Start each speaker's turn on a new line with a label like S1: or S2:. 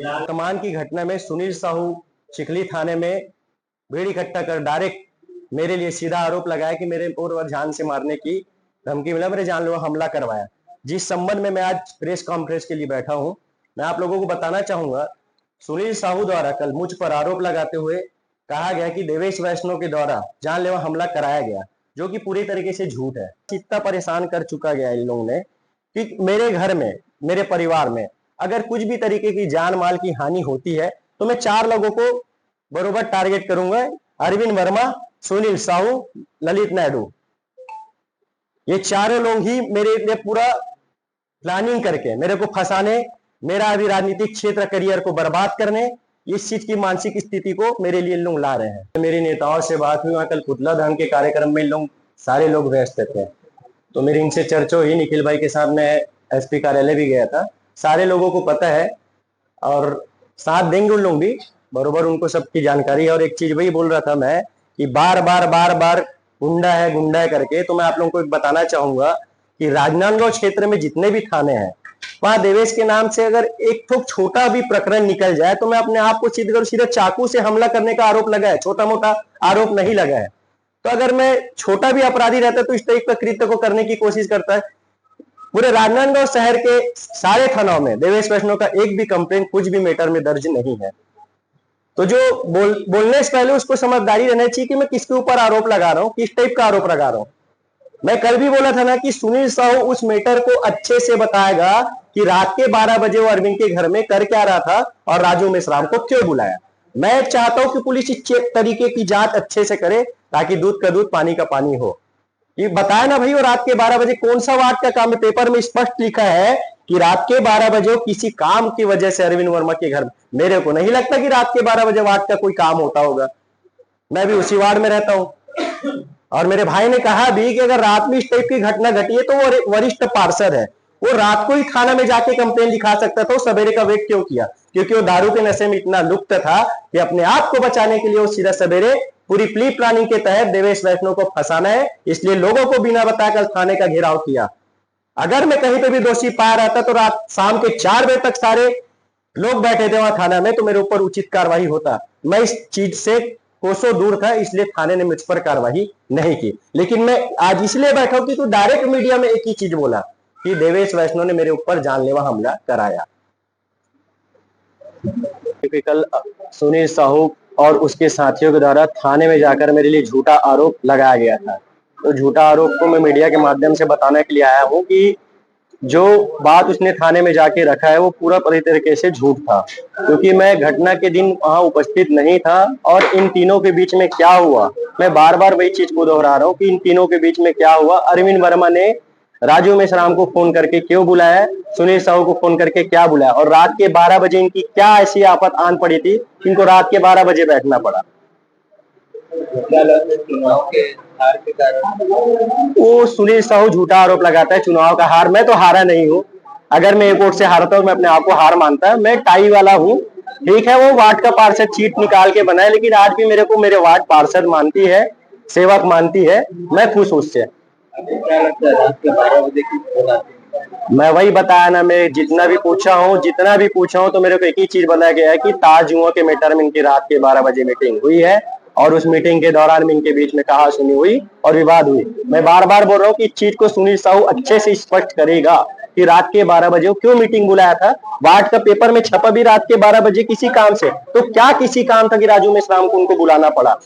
S1: वर्तमान की घटना में सुनील साहू चिखली थाने में भीड़ इकट्ठा कर डायरेक्ट मेरे लिए सीधा आरोप लगाया कि मेरे ऊपर जान से मारने की धमकी मिला, मेरे जानलेवा हमला करवाया। जिस संबंध में मैं आज प्रेस कॉन्फ्रेंस के लिए बैठा हूं, मैं आप लोगों को बताना चाहूंगा, सुनील साहू द्वारा कल मुझ पर आरोप लगाते हुए कहा गया कि देवेश वैष्णव के द्वारा जानलेवा हमला कराया गया, जो कि पूरी तरीके से झूठ है। इतना परेशान कर चुका गया इन लोगों ने कि मेरे घर में, मेरे परिवार में अगर कुछ भी तरीके की जान माल की हानि होती है तो मैं 4 लोगों को बरोबर टारगेट करूंगा। अरविंद वर्मा, सुनील साहू, ललित नायडू, ये चारों लोग ही मेरे लिए पूरा प्लानिंग करके मेरे को फंसाने, मेरा अभी राजनीतिक क्षेत्र करियर को बर्बाद करने, इस चीज की मानसिक स्थिति को मेरे लिए लोग ला रहे हैं। मेरे नेताओं से बात हुई, कल पुतला दहन के कार्यक्रम में लोग सारे लोग व्यस्त थे, तो मेरी इनसे चर्चा हुई। निखिल भाई के साथ मैं एसपी कार्यालय भी गया था, सारे लोगों को पता है और साथ देंगे उन लोग भी, बरोबर उनको सबकी जानकारी है। और एक चीज वही बोल रहा था मैं कि बार बार गुंडा है गुंडा है करके, तो मैं आप लोगों को एक बताना चाहूंगा कि राजनांदगांव क्षेत्र में जितने भी थाने हैं, वहां देवेश के नाम से अगर एक तो छोटा भी प्रकरण निकल जाए तो मैं अपने आप को सिद्ध करूं, सीधा चाकू से हमला करने का आरोप लगा है, छोटा मोटा आरोप नहीं लगा है। तो अगर मैं छोटा भी अपराधी रहता तो इस टाइप का कृत्य को करने की कोशिश करता है। पूरे राजनांदगांव शहर के सारे थानों में देवेश वैष्णव का एक भी कंप्लेंट कुछ भी मैटर में दर्ज नहीं है। तो जो बोलने से पहले उसको समझदारी रहना चाहिए कि मैं किसके ऊपर आरोप लगा रहा हूं, किस टाइप का आरोप लगा रहा हूं। मैं कल भी बोला था ना कि सुनील साहू उस मैटर को अच्छे से बताएगा कि रात के 12 बजे वो अरविंद के घर में कर क्या रहा था और राजू मेश्राम को क्यों बुलाया। मैं चाहता हूं कि पुलिस इस तरीके की जांच अच्छे से करे ताकि दूध का दूध पानी का पानी हो। ये बताया ना भाई, वो रात के 12 बजे कौन सा वार्ड का काम है? पेपर में स्पष्ट लिखा है कि रात के 12 बजे किसी काम की वजह से अरविंद वर्मा के घर। मेरे को नहीं लगता कि रात के 12 बजे वार्ड का कोई काम होता होगा, मैं भी उसी वार्ड में रहता हूं। और मेरे भाई ने कहा भी कि अगर रात में इस टाइप की घटना घटी है तो वो वरिष्ठ पार्षद है, वो रात को ही थाना में जाके कंप्लेन लिखा सकता था, वो सवेरे का वेट क्यों किया? क्योंकि वो दारू के नशे में इतना लुप्त था कि अपने आप को बचाने के लिए वो सीधा सवेरे पूरी प्री प्लानिंग के तहत देवेश वैष्णव को फंसाना है, इसलिए लोगों को बिना बताए कल थाने का घेराव किया। अगर मैं कहीं पे भी दोषी पाया रहता तो रात शाम के 4 बजे तक सारे लोग बैठे थे वहां थाना में, तो मेरे ऊपर उचित कार्रवाई होता। मैं इस चीज से कोसों दूर था, इसलिए थाने ने मुझ पर कार्रवाई नहीं की। लेकिन मैं आज इसलिए बैठा हूं कि तू डायरेक्ट मीडिया में एक ही चीज बोला कि देवेश वैष्णव ने मेरे ऊपर जानलेवा हमला कराया। क्योंकि कल सुनील साहू और उसके साथियों के द्वारा थाने में जाकर मेरे लिए झूठा आरोप लगाया गया था, तो झूठा आरोप को मैं मीडिया के माध्यम से बताने के लिए आया हूं कि जो बात उसने थाने में जाके रखा है वो पूरा पूरी तरीके से झूठ था, क्योंकि मैं घटना के दिन वहां उपस्थित नहीं था। और इन तीनों के बीच में क्या हुआ, मैं बार बार वही चीज को दोहरा रहा हूँ कि इन तीनों के बीच में क्या हुआ। अरविंद वर्मा ने राजू मेश्राम को फोन करके क्यों बुलाया, सुनील साहू को फोन करके क्या बुलाया, और रात के 12 बजे इनकी क्या ऐसी आफत आन पड़ी थी इनको रात के 12 बजे बैठना पड़ा। वो सुनील साहू झूठा आरोप लगाता है चुनाव का हार। मैं तो हारा नहीं हूँ, अगर मैं एक वोट से हारता हूँ मैं अपने आप को हार मानता है। मैं टाई वाला हूँ, ठीक है, वो वार्ड का पार्षद चीट निकाल के बनाए, लेकिन आज भी मेरे को मेरे वार्ड पार्षद मानती है, सेवक मानती है, मैं खुश उससे। मैं वही बताया ना, मैं जितना भी पूछा हूँ तो मेरे को एक ही चीज बताया गया है कि ताजुओं के मैटर में इनकी रात के 12 बजे मीटिंग हुई है और उस मीटिंग के दौरान में इनके बीच में कहा सुनी हुई और विवाद हुई। मैं बार बार बोल रहा हूँ कि इस चीज को सुनील साहू अच्छे से स्पष्ट करेगा कि रात के 12 बजे क्यों मीटिंग बुलाया था। वार्ड का पेपर में छपा भी रात के 12 बजे किसी काम से, तो क्या किसी काम था कि राजू मेश्राम को उनको बुलाना पड़ा?